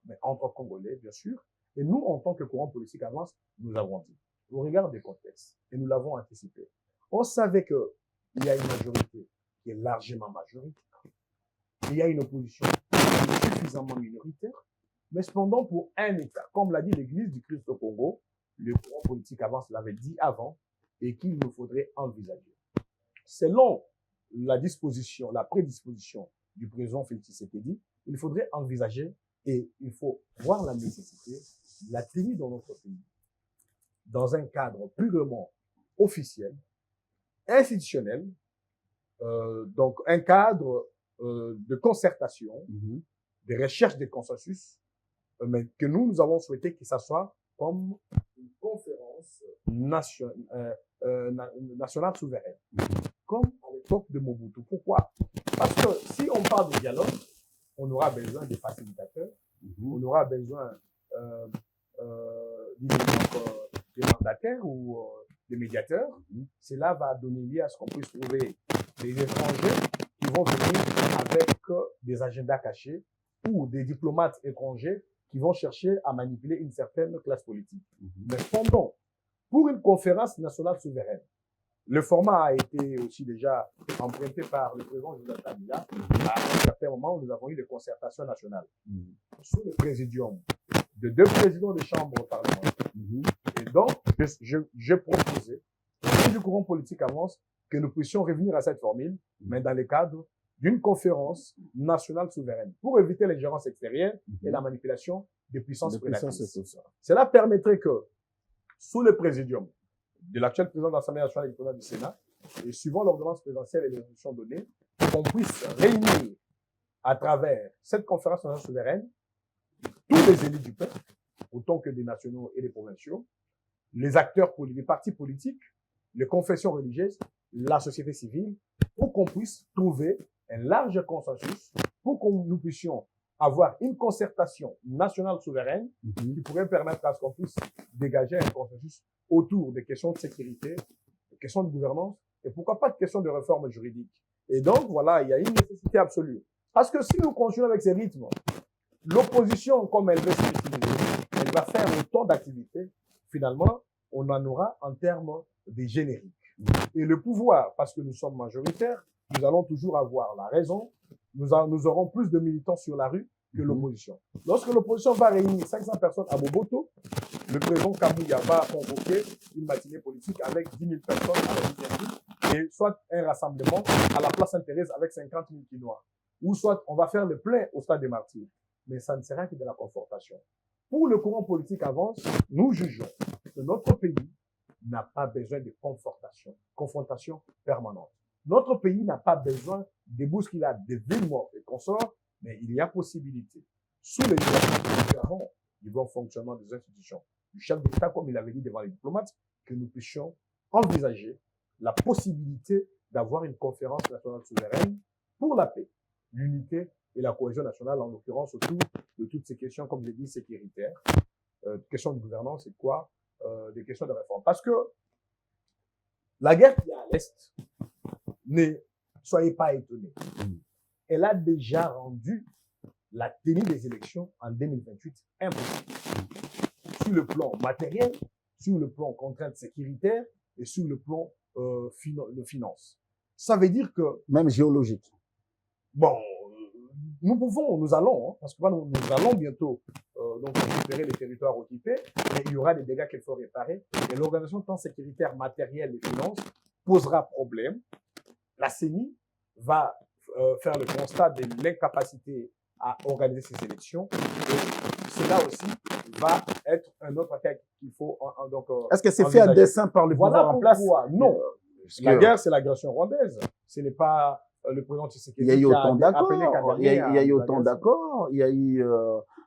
mais entre Congolais, bien sûr. Et nous, en tant que courant politique avance, nous avons dit, au regard des contextes, et nous l'avons anticipé, on savait qu'il y a une majorité qui est largement majoritaire, il y a une opposition qui est suffisamment minoritaire, mais cependant, pour un État, comme l'a dit l'Église du Christ au Congo, le courant politique avance l'avait dit avant, et qu'il nous faudrait envisager. Selon la disposition, la prédisposition du président Félix Tshisekedi, il faudrait envisager et il faut voir la nécessité de la tenue dans notre pays, dans un cadre purement officiel, institutionnel, donc un cadre de concertation, de recherche de consensus, mais que nous avons souhaité que ça soit comme une conférence nationale souveraine, comme à l'époque de Mobutu. Pourquoi? Parce que si on parle de dialogue, on aura besoin des facilitateurs, on aura besoin des mandataires ou des médiateurs. Cela va donner lieu à ce qu'on puisse trouver des étrangers qui vont venir avec des agendas cachés ou des diplomates étrangers qui vont chercher à manipuler une certaine classe politique. Mais cependant, pour une conférence nationale souveraine, le format a été aussi déjà emprunté par le président Joseph Kabila. À un certain moment, nous avons eu des concertations nationales sous le présidium de 2 présidents de chambre parlementaire. Et donc, je proposais, si le courant politique avance, que nous puissions revenir à cette formule, mais dans le cadre d'une conférence nationale souveraine, pour éviter l'ingérence extérieure et la manipulation des puissances prédatrices. Cela permettrait que, sous le présidium de l'actuel président de l'Assemblée nationale et du président du Sénat, et suivant l'ordonnance présidentielle et les résolutions données, qu'on puisse réunir à travers cette conférence nationale souveraine tous les élus du peuple, autant que des nationaux et des provinciaux, les acteurs, les partis politiques, les confessions religieuses, la société civile, pour qu'on puisse trouver un large consensus, pour que nous puissions avoir une concertation nationale souveraine qui pourrait permettre à ce qu'on puisse dégager un consensus autour des questions de sécurité, des questions de gouvernance, et pourquoi pas de questions de réforme juridique. Et donc, voilà, il y a une nécessité absolue. Parce que si nous continuons avec ces rythmes, l'opposition, comme elle veut s'utiliser, elle va faire autant d'activités, finalement, on en aura en termes de générique. Et le pouvoir, parce que nous sommes majoritaires, nous allons toujours avoir la raison. Nous aurons plus de militants sur la rue que l'opposition. Lorsque l'opposition va réunir 500 personnes à Boboto, le président Kabouya va convoquer une matinée politique avec 10 000 personnes à la Ligue et soit un rassemblement à la place Sainte-Thérèse avec 50 000 Quinois. Ou soit on va faire le plein au stade des Martyrs. Mais ça ne sera que de la confrontation. Pour le courant politique avance, nous jugeons que notre pays n'a pas besoin de confrontation permanente. Notre pays n'a pas besoin de bousculades, de villes mortes et consorts, mais il y a possibilité, sous les différents du bon fonctionnement des institutions, du chef d'État, comme il avait dit devant les diplomates, que nous puissions envisager la possibilité d'avoir une conférence nationale souveraine pour la paix, l'unité et la cohésion nationale, en l'occurrence autour de toutes ces questions, comme je l'ai dit, sécuritaires, questions de gouvernance et quoi, des questions de réforme. Parce que la guerre qui est à l'Est, ne soyez pas étonnés, elle a déjà rendu la tenue des élections en 2028 impossible. Sur le plan matériel, sur le plan contrainte sécuritaire et sur le plan de finances. Ça veut dire que... Même géologique. Bon, nous allons, hein, parce que nous allons bientôt donc récupérer les territoires occupés, mais il y aura des dégâts qu'il faut réparer. Et l'organisation tant sécuritaire, matérielle et finances posera problème. La CENI va faire le constat de l'incapacité à organiser ces élections. Et cela aussi va être un autre attaque qu'il faut donc. Est-ce que c'est fait à dessein par le pouvoir en place? Non. La guerre, c'est l'agression rwandaise. Ce n'est pas le président Tshisekedi. Il y a eu autant d'accords. Il y a eu autant d'accords. Il y a eu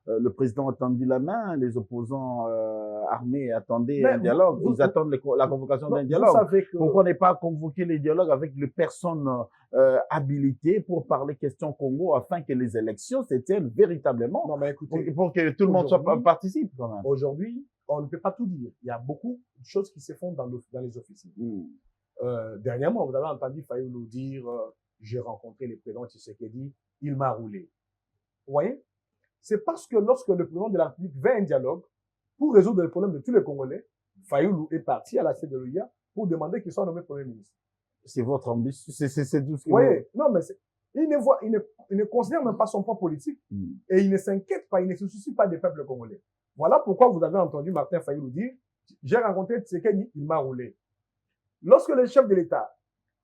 le président a tendu la main, les opposants armés attendaient un dialogue. Ils attendent la convocation d'un dialogue. Pourquoi ne pas convoquer les dialogues avec les personnes habilitées pour parler question Congo afin que les élections se tiennent véritablement, pour que tout le monde participe quand même. Aujourd'hui, on ne peut pas tout dire. Il y a beaucoup de choses qui se font dans les officines. Dernièrement, vous avez entendu Fayoulou dire j'ai rencontré le président Tshisekedi, il m'a roulé. Vous voyez? C'est parce que lorsque le président de la République veut un dialogue pour résoudre les problèmes de tous les Congolais, Fayoulou est parti à la CEDEAO pour demander qu'il soit nommé Premier ministre. C'est votre ambition, c'est tout ce que vous voyez? Non, mais il ne considère même pas son poids politique et il ne s'inquiète pas, il ne se soucie pas des peuples congolais. Voilà pourquoi vous avez entendu Martin Fayoulou dire j'ai rencontré Tshisekedi, il m'a roulé. Lorsque le chef de l'État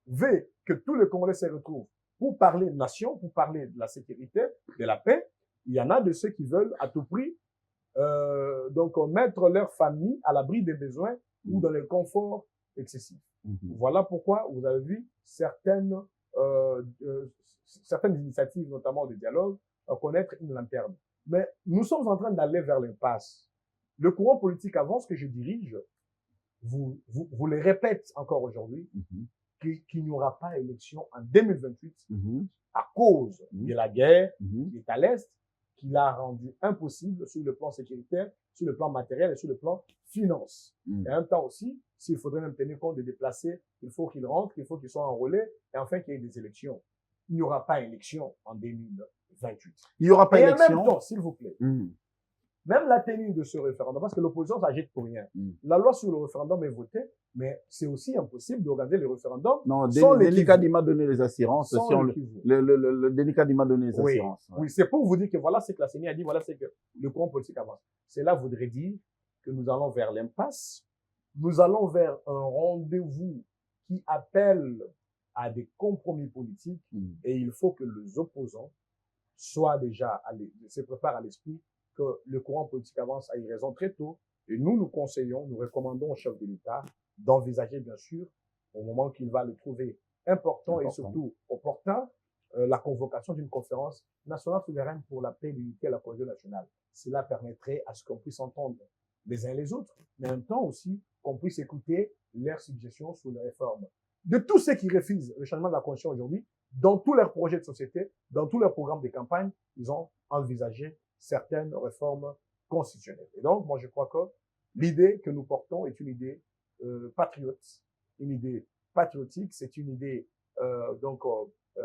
veut que tous les Congolais se retrouvent pour parler nation, pour parler de la sécurité, de la paix, il y en a de ceux qui veulent à tout prix donc mettre leur famille à l'abri des besoins ou dans le confort excessif. Voilà pourquoi vous avez vu certaines initiatives, notamment de dialogue, connaître une lanterne. Mais nous sommes en train d'aller vers l'impasse. Le courant politique avance que je dirige, vous le répète encore aujourd'hui, qu'il n'y aura pas élection en 2028 à cause de la guerre qui est à l'Est, qui l'a rendu impossible sur le plan sécuritaire, sur le plan matériel et sur le plan finance. Et en même temps aussi, s'il faudrait même tenir compte de déplacer, il faut qu'ils rentrent, il faut qu'ils soient enrôlés, et enfin qu'il y ait des élections. Il n'y aura pas élection en 2028. Il n'y aura pas élection. Et en même temps, s'il vous plaît, même la tenue de ce référendum, parce que l'opposition s'agite pour rien. La loi sur le référendum est votée, mais c'est aussi impossible d'organiser le référendum. Non, Denis Kadi m'a donné les assurances. Le Denis Kadi m'a donné les assurances. Oui, c'est pour vous dire que voilà ce que la CENI a dit, voilà ce que le courant politique avance. Cela voudrait dire que nous allons vers l'impasse, nous allons vers un rendez-vous qui appelle à des compromis politiques et il faut que les opposants soient déjà, se préparent à l'esprit que le courant politique avance a eu raison très tôt. Et nous conseillons, nous recommandons au chef de l'État d'envisager, bien sûr, au moment qu'il va le trouver important et surtout opportun, la convocation d'une conférence nationale souveraine pour la paix, l'unité et la cohésion nationale. Cela permettrait à ce qu'on puisse entendre les uns les autres, mais en même temps aussi qu'on puisse écouter leurs suggestions sur les réformes. De tous ceux qui refusent le changement de la Constitution aujourd'hui, dans tous leurs projets de société, dans tous leurs programmes de campagne, ils ont envisagé certaines réformes constitutionnelles. Et donc, moi, je crois que l'idée que nous portons est une idée patriote, une idée patriotique, c'est une idée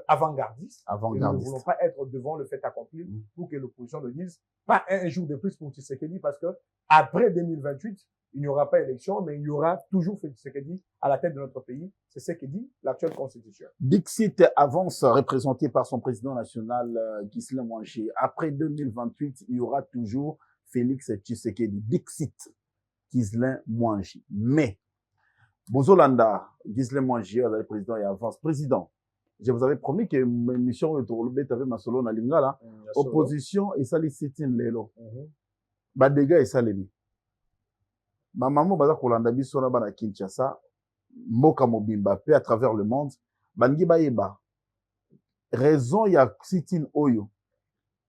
avant-gardiste. Et nous ne voulons pas être devant le fait accompli pour que l'opposition ne dise pas un jour de plus pour Tshisekedi, parce que après 2028, il n'y aura pas élection, mais il y aura toujours Félix Tshisekedi à la tête de notre pays. C'est ce que dit l'actuelle constitution. Dixit avance représenté par son président national, Ghislain Mwangi. Après 2028, il y aura toujours Félix Tshisekedi. Dixit, Ghislain Mwangi. Mais, Bozolanda, Ghislain Mwangi, le président et avance. Président, je vous avais promis que ma mission est au Lubet avec ma solo na Lingala. Opposition et Salisetine Lelo. Badega et Salemi. Ma maman baza kolanda biso na bana Kinshasa, Moka Mobimba, paix à travers le monde. Bangi baeba. Raison ya Sitine Oyo.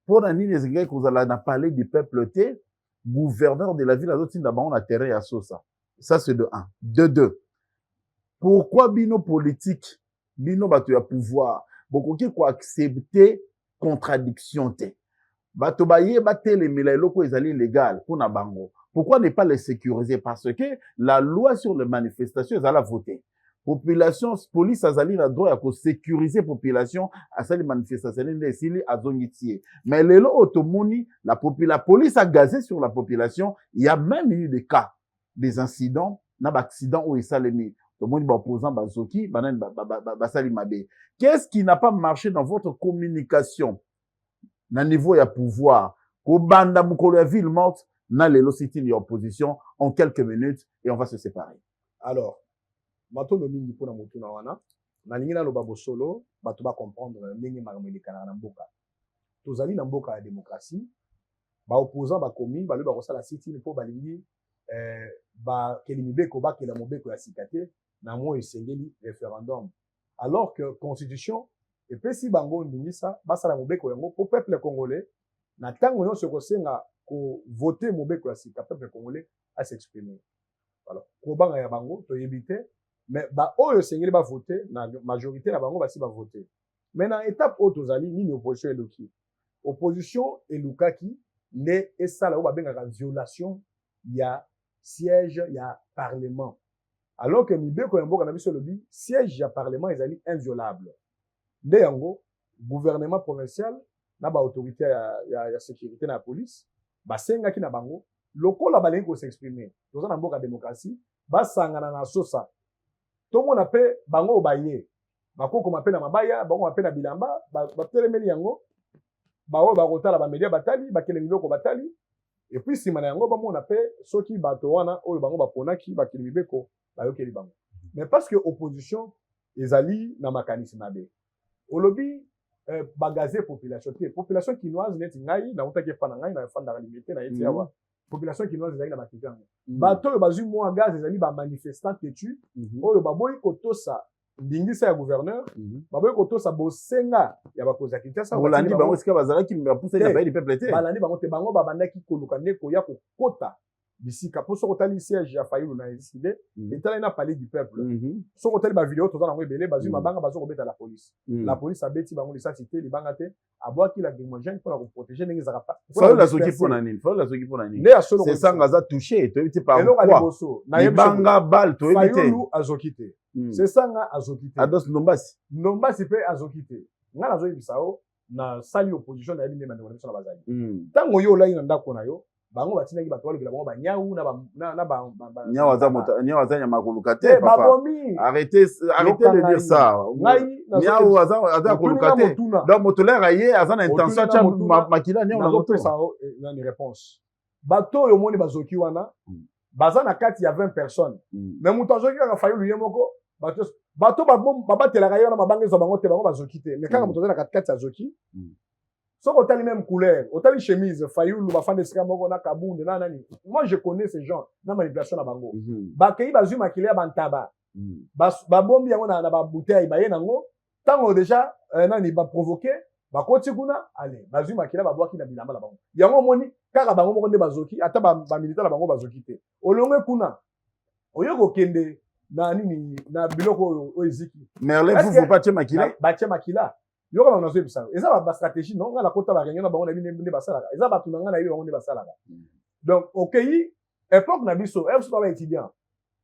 Pour la nini ezengaki kozala na parler du peuple te, gouverneur de la ville azotinda bango na terrain ya sosa. Ça c'est de 1. De 2. Pourquoi bino politique, bino bato ya pouvoir, bokoki ko accepter contradiction te. Bato bayeba telemela eloko ezali légal pour na bango. Pourquoi ne pas les sécuriser? Parce que la loi sur les manifestations, elle a voté. Population, police, azali la droit à sécuriser population, à ces manifestations, mais le lot automoni, la police a gazé sur la population. Il y a même eu des cas, des incidents, d'accidents où il s'est mis. Tout le monde va opposer Bazoki, qu'est-ce qui n'a pas marché dans votre communication? Na niveau ya pouvoir, au banda mukolo ya ville morte, na lelo sitini ya opposition en quelques minutes et on va se séparer. Alors, matondo mingi pona motuna wana, na lingi na loba bosolo, bato ba comprendre ndenge makameli na mboka. Tozali na mboka ya démocratie, ba opposant ba komi, ba le ba kosala sitini po ba lingi ba kelimibeko ba kela mobeko ya sikate na mo esengeli référendum. Alors que constitution et puis si bango ndingisa basala mobeko yango pour peuple congolais na tango nyonso kosenga ko voter mobeko ya sika peuple congolais à s'exprimer. Alors ko banga ya bango to yebite mais ba oyo sengeli ba voter na majorité na bango basi ba voter. Mais na étape auto zali ni opposition eloki. Opposition elukaki ne esala o ba benga violation ya siège ya parlement. Alors que mibeko ya mboka na biso lobi siège ya parlement ezali inviolable. De yango gouvernement provincial na ba autorité ya sécurité na police basenga ki na bango lokola balingi ko s'exprimer toza na mboka démocratie basangana na sosa to mona pe bango baye bakoko mape na mabaya bango mape na bilamba batelemeli yango bawo bakotala ba media batali bakelemi loko batali et puis sima na yango bamona pe soki bato wana oyo bango baponaki bakelemi beko bayokeli bango mais parce que opposition ezali na makanisi na be olobi bagazer population quinoise neti ngai na utaki fana ngai na fanda limité na yeti awa population quinoise ezali na bakitanga bato oyo bazwi mwa gaz ezali ba manifestant tetu oyo baboyi kotosa ndingisa ya gouverneur baboyi kotosa bosenga ya bakoza kitasa bolandi bango sika bazalaki bapusa na bayi peuple te balandi bango te bango babandaki koluka ndeko ya kokota bisika po soko tali siège ya Fayulu na décidé etala na palais du peuple soko tali ba vidéo toza nango ebele bazwi mabanga bazo kobeta la police la police abeti bango lisasité libanga te abwaki la grimogène pour la protéger ndenge zaka pa fa la soki pona nini c'est ça ngaza touché to ebiti par quoi na yebanga bal to ebiti Fayulu azokite c'est ça nga azokite ados nombasi pe azokite nga nazo yebisao na sali opposition na yebinde mandeko na biso na bazali tango yo lai na ndako na yo bango batinaki bato balukela bango banyau nyau aza nyama koluka te papa arrêtez de dire ça nyau aza koluka te donc motolere ye aza na intention tia makila nyau na moto na ni réponse bato oyo moni bazoki wana baza na kati ya 20 personnes mais moto azoki kaka Fayulu ye moko bato babatelaka ye wana mabanga ezo bango te bango bazoki te mais kaka moto aza na kati ya zoki so otali même couleur otali chemise Fayulu bafande sika moko na kabunde na nani moi je connais ces gens na manipulation na bango bakei bazwi makile ya bantaba babombi yango na ba bouteille baye nango tango déjà nani ba provoquer bakoti kuna allez bazwi makile babwaki na bilamba la bango yango moni kaka bango moko nde bazoki ata ba militaire la bango bazoki te olongwe kuna oyoko kende na nini na biloko oiziki merle vous pas tie makila ba tie makila yo kama nazo ebisa eza ba stratégie non nga la kota ba réunion na bango na bine basala eza ba tunanga na yo bango nde basala donc okay époque na biso ezo ba étudiant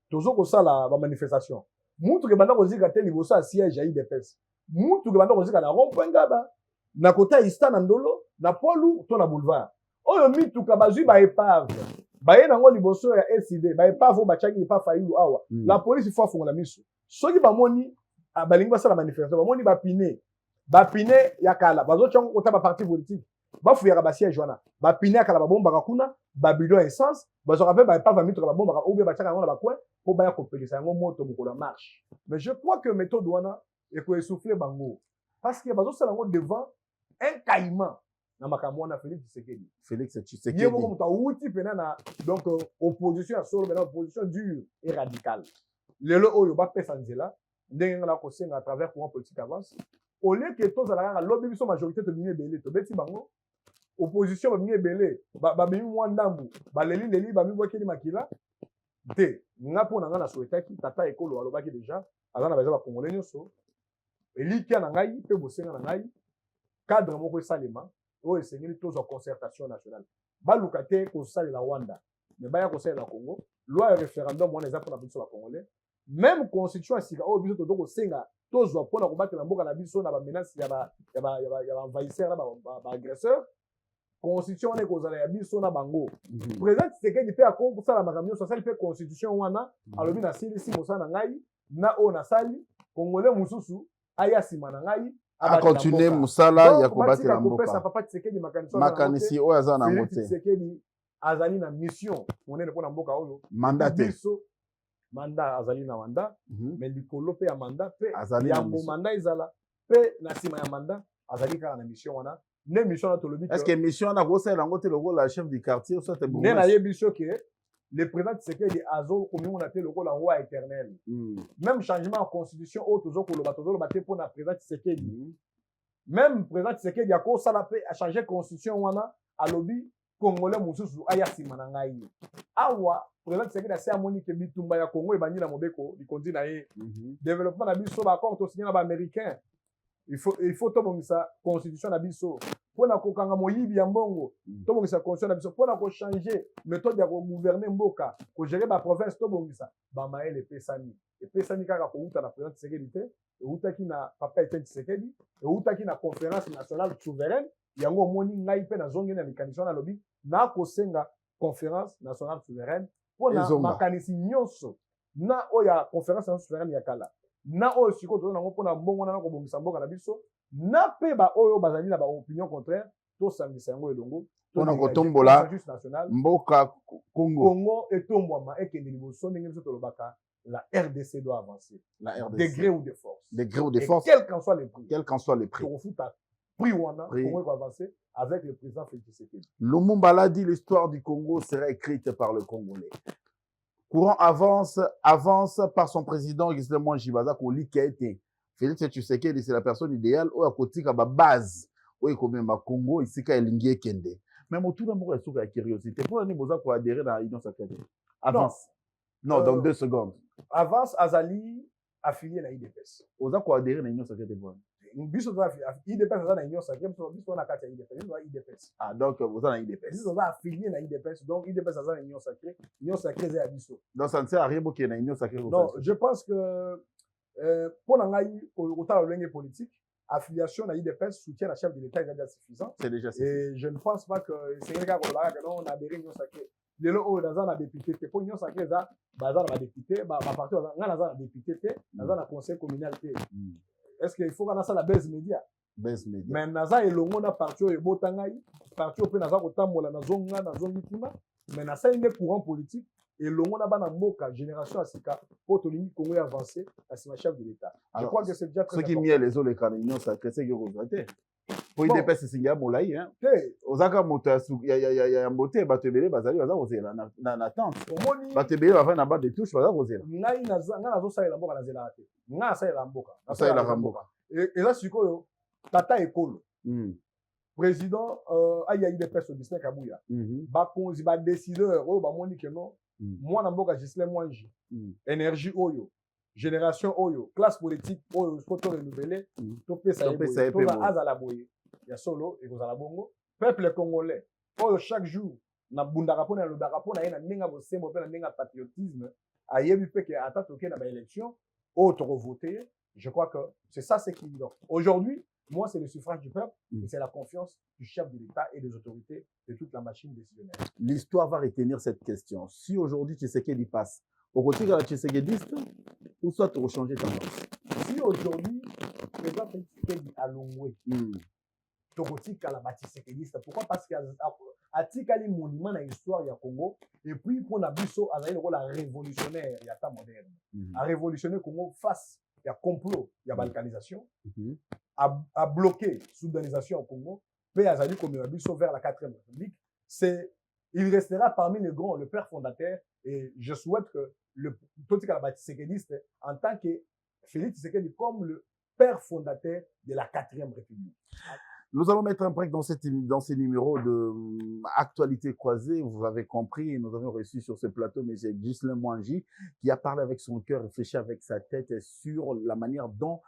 tozo ko sala ba manifestation mutu ke banda kozika te liboso a siège ya IDPS mutu ke banda kozika na rond-point ngaba na kota ista na ndolo na polu to na boulevard oyo mitu ka bazwi ba épave baye nango liboso ya LCD baye pas vo bachaki pas failli awa la police il faut afongola miso soki bamoni balingi basala manifestation bamoni bapine ya kala bazotyanga kota baparti politique bafuyaka basiège wana bapine ya kala babombaka kuna babidon essence bazwaka mpe bapava mituka babombaka ou bien batiaka yango na bacoin mpo baya kopelisa yango moto mokolo ya marche mais je crois que méthode wana ekoessouffle bango parce que bazosala yango devant un caïman na makambo wana Félix Tshisekedi ye moko moto awuti pena na donc opposition ya solo maintenant opposition dure et radicale lelo oyo bapesa nzela ndenge nga na kosenga à travers courant politique avance au lieu que tozala kaka lobi biso majorité tobimi ebele tobeti bango opposition babimi ebele babimi mwa ndambu baleli bami bwakeli makila te nga mpo na nga na souhaitaki tata ekolo alobaki déjà aza na baza bakongole nyonso elikia na ngai mpe bosenga na ngai cadre moko esalema oyo esengeli tozwa concertation nationale baluka te kosalela Rwanda me baya kosalela Congo loi ya référendum wana eza mpona biso bakongolais même constitution ya sika oyo biso tozo kosenga tozwa mpona kobatela mboka na biso na bamenance ya baenvahisseur na baagresseur constitution wana ekozala ya biso na bango président Tshisekedi mpe akosala makambo nyonso asali mpe constitution wana alobi nasilisi mosala na ngai na oyo nasali congolais mosusu aya nsima na ngai akontinue mosala ya kobatela mboka papa Tshisekedi makanisi oyo aza nango te Tshisekedi azali na mission monene mpona mboka oyo mandat te biso mandat azali na mandat mais likolo mpe ya mandat mpe yambo mandat ezala mpe na nsima ya mandat azali kaka na mission wana nde mission wana tolobi est-ce que mission wana kosalela yango te lokola chef du quartier soit nde nayebi biso ke le président Tshisekedi azokomimona te lokola roi éternel même changement ya constitution oyo tozoloba te mpona président Tshisekedi même président Tshisekedi akosala mpe achange constitution wana alobi congolais mosusu aya nsima na ngai awa président Tshisekedi asi amoni ke bitumba ya Congo ebandi na mobeko likondi na ye développement na biso baaccord tosigné na baaméricain il faut tobongisa constitution na biso mpona kokanga moyibi ya mbongo tobongisa constitution na biso mpona kochange méthode ya kogouverne mboka kogere baprovince tobongisa bamayele epesani kaka kouta na président Tshisekedi te eutaki na papa Etienne Tshisekedi eutaki na conférence nationale souveraine yango omoni ngai mpe nazongi na likanisi wana alobi nakosenga conférence nationale souveraine mpona makanisi nyonso na oyo ya conférence nationale souveraine ya kala na oyo sikoyo toza nango mpona mbongo na kobongisa mboka na biso na mpe baoyo bazali na baopinion contraire tosangisa yango elongo mpona kotombola mboka Congo etombwama ekende liboso ndenge biso tolobaka la RDC doit avancer degré ou de force quel qu'en soit les prix tokofuta prix wana Congo va avancer avec le président Félix Tshisekedi. Lumumba l'a dit, l'histoire du Congo sera écrite par le Congolais. Courant avance par son président Gisèle Mwanjibaza Koli qui a été Félix Tshisekedi, c'est la personne idéale où à côté ka base où comme ma Congo ici ka elingi kende. Mais mon tout d'amour est sur la curiosité. Pour aller besoin pour adhérer à l'Union sacrée. Avance. Non, dans 2 secondes. Avance Azali affilié à l'IDPS. Oza ko adhérer à l'Union sacrée. Biso za IDPS za na union sacrée biso na kati ya IDPS biso IDPS donc vous êtes na IDPS biso za affilié na IDPS donc IDPS za na union sacrée za biso donc ça ne sert à rien que na union sacrée non je pense que pour ngai autant le politique affiliation na IDPS soutien à chef de l'état est déjà suffisant c'est déjà suffisant et je ne pense pas que c'est quelqu'un qui a on a des union sacrée lelo oyo naza na député te po union sacrée za baza na député ba parti nga naza na député te naza na conseil communal te est-ce qu'il faut qu'on a ça la base média mais naza elongo na parti oyo botangai parti oyo pe naza kotambola na zonga na zongi kuna mais na ça une courant politique elongo na bana mboka génération asika po tolingi Congo avancer à ce chef de l'état je crois que c'est déjà très important ce qui mieux les autres les union sacrée c'est que vous voyez pour il dépasse singa molai hein ozaka moto ya mbote batebele bazali baza kozela na tente batebele bava na ba de touche baza kozela ngai nazo salela mboka na zela te nga salela mboka salela mboka et là sikoyo tata ekolo président aya IDPS Augustin Kabuya bakonzi ba décideur oyo bamoni ke non mwana mboka Gisèle Mwanji énergie oyo génération oyo classe politique oyo photo renouvelée to pesa to azala boye ya solo ekozala bongo peuple congolais oyo chaque jour na bundaka pona lobaka pona ye na ndenge bosembo pe na ndenge patriotisme ayebi pe ke ata toke na ba élection oyo to voter je crois que c'est ça c'est qui donc aujourd'hui Moi, c'est le suffrage du peuple Mm. et c'est la confiance du chef de l'État et des autorités de toute la machine décisionnaire. L'histoire va retenir cette question. Si aujourd'hui Tshisekedi passe, au côté de la Tshisekediste, ou soit tu changer tendance. Si aujourd'hui, le président Tshisekedi a longé, Mm. tokotika la batisekediste. Pourquoi? Parce qu'atikali monument dans l'histoire du Congo et puis pour na biso azali le rôle révolutionnaire ya temps moderne. A révolutionner le Congo face à complot, il y a balkanisation, à bloquer soudanisation au Congo, puis azali comme biso vers la 4e République. Il restera parmi les grands, le père fondateur, et je souhaite que le totika la batisekediste en tant que Félix Tshisekedi comme le père fondateur de la 4e République. Nous allons mettre un break dans ces numéros de actualité croisée. Vous avez compris, nous avons reçu sur ce plateau M. Ghislain Mwangi qui a parlé avec son cœur, réfléchi avec sa tête sur la manière dont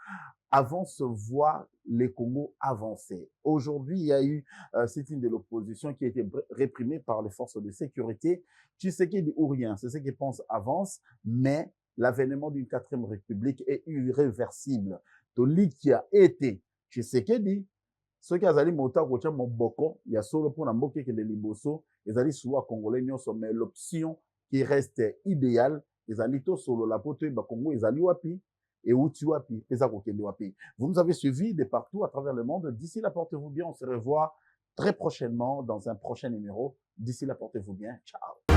avant se voit les Congos avancer. Aujourd'hui, il y a eu cette ligne de l'opposition qui a été réprimée par les forces de sécurité. Tshisekedi ou rien, c'est ce qu'ils pensent avance, mais l'avènement d'une 4e République est irréversible. Toli qui a été Tshisekedi, ceux qui azali mota kocha moboko ya solo pour na mboke ke de liboso ezali souvent congolais nyonso, mais l'option qui reste idéale ezali to solo la poto ba Congo ezali wapi et uti wapi pesa kokende wapi. Vous nous avez suivis de partout à travers le monde. D'ici là, portez-vous bien, on se revoit très prochainement dans un prochain numéro. D'ici là, portez-vous bien. Ciao.